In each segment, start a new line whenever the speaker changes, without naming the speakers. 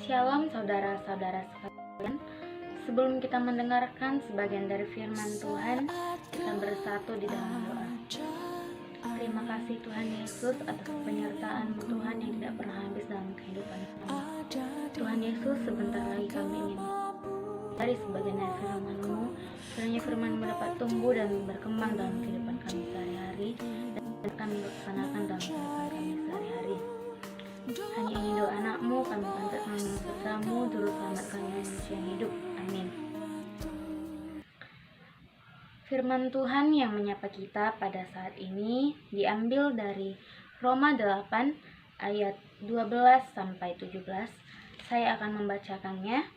Shalom saudara-saudara sekalian. Sebelum kita mendengarkan sebagian dari firman Tuhan, kita bersatu di dalam doa. Terima kasih Tuhan Yesus atas penyertaan Tuhan yang tidak pernah habis dalam kehidupan kami. Tuhan Yesus, sebentar lagi kami ingin dari sebagian dari firman-Mu, kiranya firman-Mu dapat tumbuh dan berkembang dalam kehidupan kami sehari-hari, dan kami laksanakan dalam kehidupan kami sehari-hari. Hanya ini doa anak-Mu, kami panjat nama putra-Mu, juru selamat kami manusia yang hidup. Amin. Firman Tuhan yang menyapa kita pada saat ini diambil dari Roma 8 ayat 12 sampai 17. Saya akan membacakannya.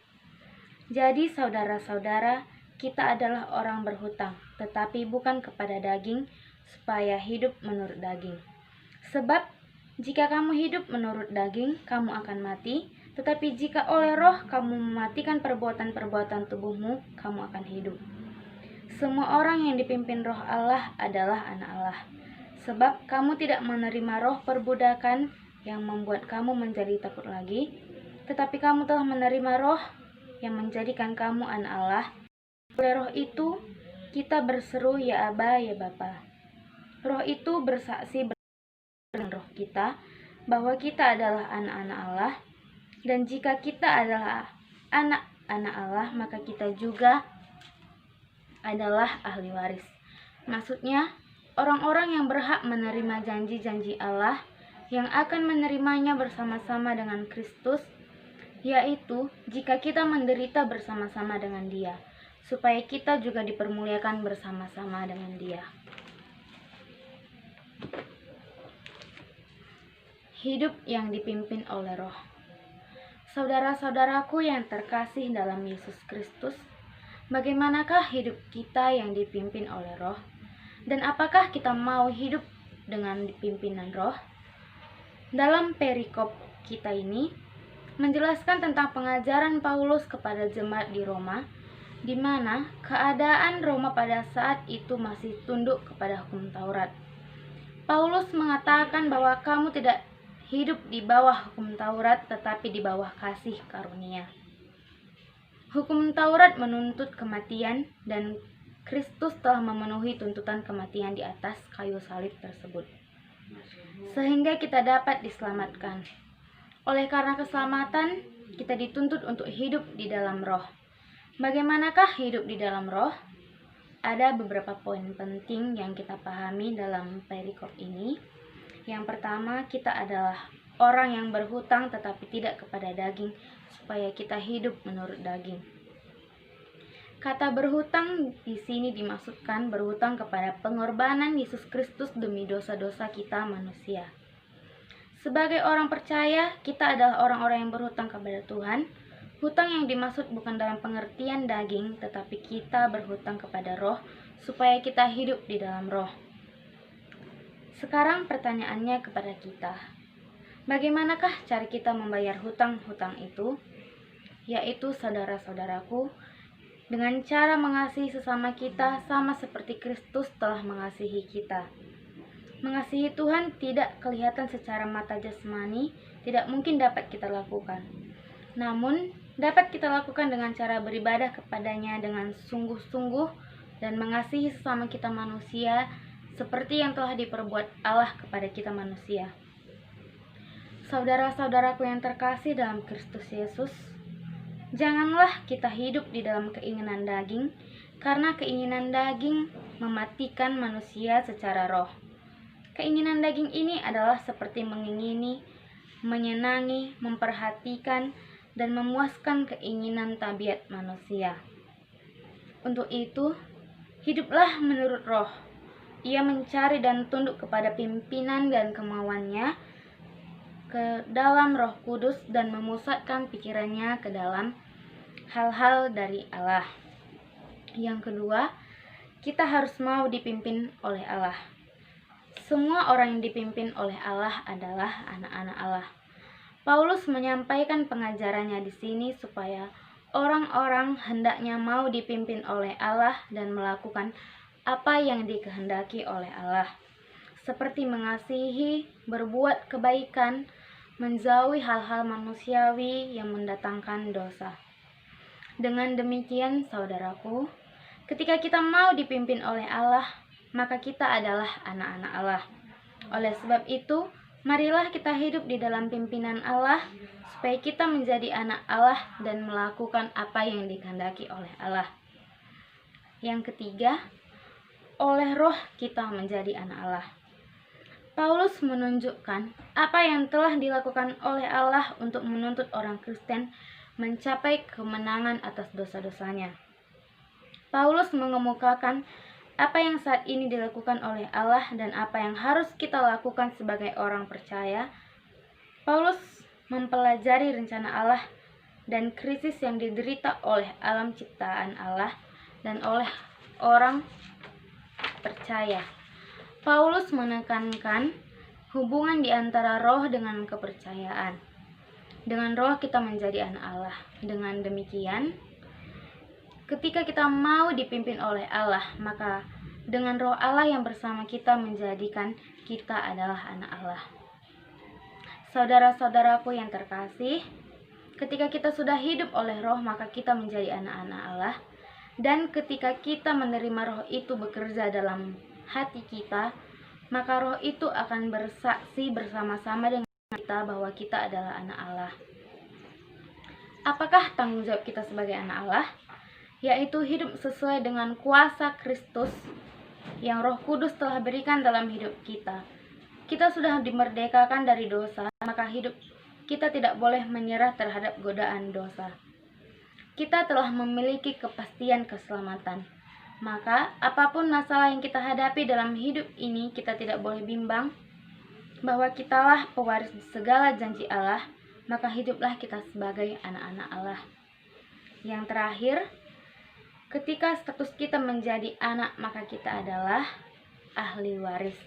Jadi saudara-saudara, kita adalah orang berhutang, tetapi bukan kepada daging, supaya hidup menurut daging. Sebab jika kamu hidup menurut daging, kamu akan mati. Tetapi jika oleh roh kamu mematikan perbuatan-perbuatan tubuhmu, kamu akan hidup. Semua orang yang dipimpin roh Allah adalah anak Allah. Sebab kamu tidak menerima roh perbudakan yang membuat kamu menjadi takut lagi, tetapi kamu telah menerima roh yang menjadikan kamu anak Allah. Oleh roh itu, kita berseru, ya Aba, ya Bapa. Roh itu bersaksi dengan roh kita bahwa kita adalah anak-anak Allah, dan jika kita adalah anak-anak Allah, maka kita juga adalah ahli waris. Maksudnya, orang-orang yang berhak menerima janji-janji Allah yang akan menerimanya bersama-sama dengan Kristus, yaitu jika kita menderita bersama-sama dengan Dia, supaya kita juga dipermuliakan bersama-sama dengan Dia. Hidup yang dipimpin oleh Roh. Saudara-saudaraku yang terkasih dalam Yesus Kristus, bagaimanakah hidup kita yang dipimpin oleh Roh? Dan apakah kita mau hidup dengan pimpinan Roh? Dalam perikop kita ini menjelaskan tentang pengajaran Paulus kepada jemaat di Roma, di mana keadaan Roma pada saat itu masih tunduk kepada hukum Taurat. Paulus mengatakan bahwa kamu tidak hidup di bawah hukum Taurat, tetapi di bawah kasih karunia. Hukum Taurat menuntut kematian, dan Kristus telah memenuhi tuntutan kematian di atas kayu salib tersebut, sehingga kita dapat diselamatkan. Oleh karena keselamatan, kita dituntut untuk hidup di dalam Roh. Bagaimanakah hidup di dalam Roh? Ada beberapa poin penting yang kita pahami dalam perikop ini. Yang pertama, kita adalah orang yang berhutang tetapi tidak kepada daging, supaya kita hidup menurut daging. Kata berhutang di sini dimaksudkan berhutang kepada pengorbanan Yesus Kristus demi dosa-dosa kita manusia. Sebagai orang percaya, kita adalah orang-orang yang berhutang kepada Tuhan. Hutang yang dimaksud bukan dalam pengertian daging, tetapi kita berhutang kepada Roh, supaya kita hidup di dalam Roh. Sekarang pertanyaannya kepada kita, bagaimanakah cara kita membayar hutang-hutang itu? Yaitu saudara-saudaraku, dengan cara mengasihi sesama kita sama seperti Kristus telah mengasihi kita. Mengasihi Tuhan tidak kelihatan secara mata jasmani, tidak mungkin dapat kita lakukan. Namun, dapat kita lakukan dengan cara beribadah kepadanya dengan sungguh-sungguh dan mengasihi sesama kita manusia seperti yang telah diperbuat Allah kepada kita manusia. Saudara-saudaraku yang terkasih dalam Kristus Yesus, janganlah kita hidup di dalam keinginan daging, karena keinginan daging mematikan manusia secara roh. Keinginan daging ini adalah seperti mengingini, menyenangi, memperhatikan, dan memuaskan keinginan tabiat manusia. Untuk itu, hiduplah menurut Roh. Ia mencari dan tunduk kepada pimpinan dan kemauannya ke dalam Roh Kudus dan memusatkan pikirannya ke dalam hal-hal dari Allah. Yang kedua, kita harus mau dipimpin oleh Allah. Semua orang yang dipimpin oleh Allah adalah anak-anak Allah. Paulus menyampaikan pengajarannya di sini supaya orang-orang hendaknya mau dipimpin oleh Allah dan melakukan apa yang dikehendaki oleh Allah, seperti mengasihi, berbuat kebaikan, menjauhi hal-hal manusiawi yang mendatangkan dosa. Dengan demikian, saudaraku, ketika kita mau dipimpin oleh Allah, maka kita adalah anak-anak Allah. Oleh sebab itu, marilah kita hidup di dalam pimpinan Allah, supaya kita menjadi anak Allah dan melakukan apa yang dikehendaki oleh Allah. Yang ketiga, oleh Roh kita menjadi anak Allah. Paulus menunjukkan apa yang telah dilakukan oleh Allah untuk menuntut orang Kristen mencapai kemenangan atas dosa-dosanya. Paulus mengemukakan apa yang saat ini dilakukan oleh Allah dan apa yang harus kita lakukan sebagai orang percaya. Paulus mempelajari rencana Allah dan krisis yang diderita oleh alam ciptaan Allah dan oleh orang percaya. Paulus menekankan hubungan di antara roh dengan kepercayaan. Dengan roh kita menjadi anak Allah. Dengan demikian, ketika kita mau dipimpin oleh Allah, maka dengan roh Allah yang bersama kita menjadikan kita adalah anak Allah. Saudara-saudaraku yang terkasih, ketika kita sudah hidup oleh roh, maka kita menjadi anak-anak Allah. Dan ketika kita menerima roh itu bekerja dalam hati kita, maka roh itu akan bersaksi bersama-sama dengan kita bahwa kita adalah anak Allah. Apakah tanggung jawab kita sebagai anak Allah? Yaitu hidup sesuai dengan kuasa Kristus yang Roh Kudus telah berikan dalam hidup kita. Kita sudah dimerdekakan dari dosa, maka hidup kita tidak boleh menyerah terhadap godaan dosa. Kita telah memiliki kepastian keselamatan. Maka, apapun masalah yang kita hadapi dalam hidup ini, kita tidak boleh bimbang bahwa kitalah pewaris segala janji Allah, maka hiduplah kita sebagai anak-anak Allah. Yang terakhir, ketika status kita menjadi anak, maka kita adalah ahli waris.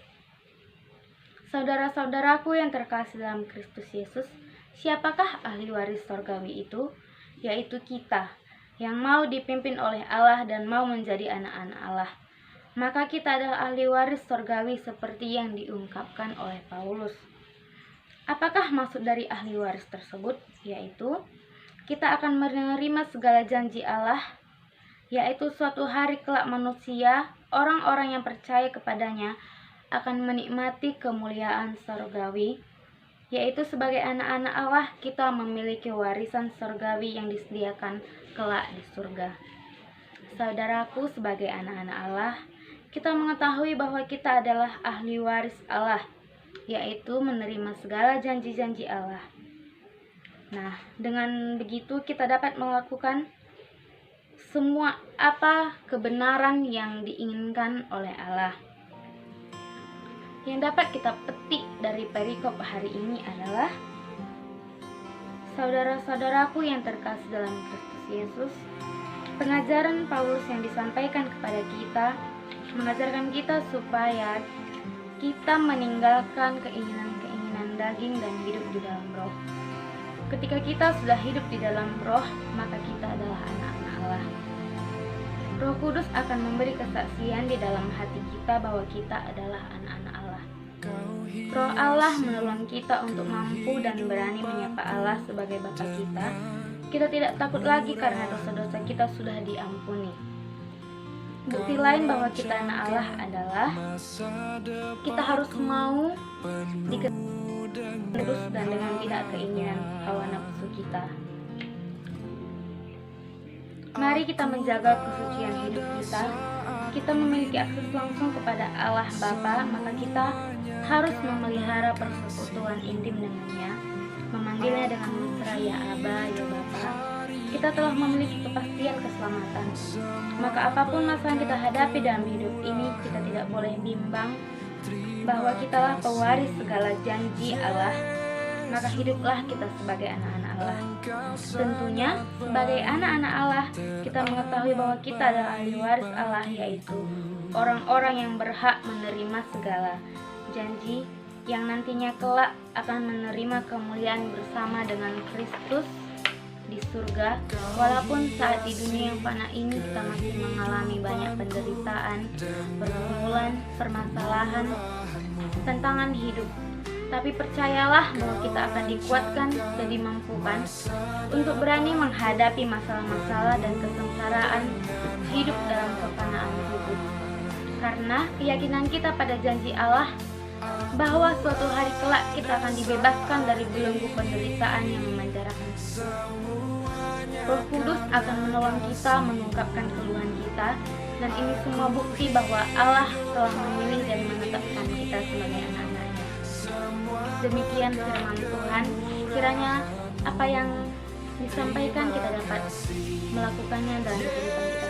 Saudara-saudaraku yang terkasih dalam Kristus Yesus, siapakah ahli waris sorgawi itu? Yaitu kita yang mau dipimpin oleh Allah dan mau menjadi anak-anak Allah. Maka kita adalah ahli waris sorgawi seperti yang diungkapkan oleh Paulus. Apakah maksud dari ahli waris tersebut? Yaitu, kita akan menerima segala janji Allah, yaitu suatu hari kelak manusia, orang-orang yang percaya kepadanya, akan menikmati kemuliaan sorgawi, yaitu sebagai anak-anak Allah kita memiliki warisan sorgawi yang disediakan kelak di surga. Saudaraku, sebagai anak-anak Allah, kita mengetahui bahwa kita adalah ahli waris Allah, yaitu menerima segala janji-janji Allah. Nah, dengan begitu kita dapat melakukan semua apa kebenaran yang diinginkan oleh Allah. Yang dapat kita petik dari perikop hari ini adalah, saudara-saudaraku yang terkasih dalam Kristus Yesus, pengajaran Paulus yang disampaikan kepada kita mengajarkan kita supaya kita meninggalkan keinginan-keinginan daging dan hidup di dalam roh. Ketika kita sudah hidup di dalam roh, maka kita adalah anak-anak Allah. Roh Kudus akan memberi kesaksian di dalam hati kita bahwa kita adalah anak-anak Allah. Roh Allah menolong kita untuk mampu dan berani menyapa Allah sebagai Bapa kita. Kita tidak takut lagi karena dosa-dosa kita sudah diampuni. Bukti lain bahwa kita anak Allah adalah kita harus mau dikudus dan dengan tidak keinginan hawa nafsu kita. Mari kita menjaga kesucian hidup kita. Kita memiliki akses langsung kepada Allah Bapa, maka kita harus memelihara persekutuan intim dengannya, memanggilnya dengan mesra ya Aba, ya Bapa. Kita telah memiliki kepastian keselamatan. Maka apapun masalah yang kita hadapi dalam hidup ini, kita tidak boleh bimbang bahwa kitalah pewaris segala janji Allah. Maka hiduplah kita sebagai anak-anak Allah. Tentunya sebagai anak-anak Allah, kita mengetahui bahwa kita adalah ahli waris Allah, yaitu orang-orang yang berhak menerima segala janji yang nantinya kelak akan menerima kemuliaan bersama dengan Kristus di surga. Walaupun saat di dunia yang fana ini kita masih mengalami banyak penderitaan, pergumulan, permasalahan, tantangan hidup, Tapi percayalah bahwa kita akan dikuatkan dan dimampukan untuk berani menghadapi masalah-masalah dan kesengsaraan hidup dalam kefanaan tubuh. Karena keyakinan kita pada janji Allah bahwa suatu hari kelak kita akan dibebaskan dari belenggu penderitaan yang memenjarakan kita. Roh Kudus akan menolong kita mengungkapkan keluhan kita, dan ini semua bukti bahwa Allah telah memilih dan menetapkan kita sebagai anak-anak-Nya. Demikian firman Tuhan, kiranya apa yang disampaikan kita dapat melakukannya dalam kehidupan kita.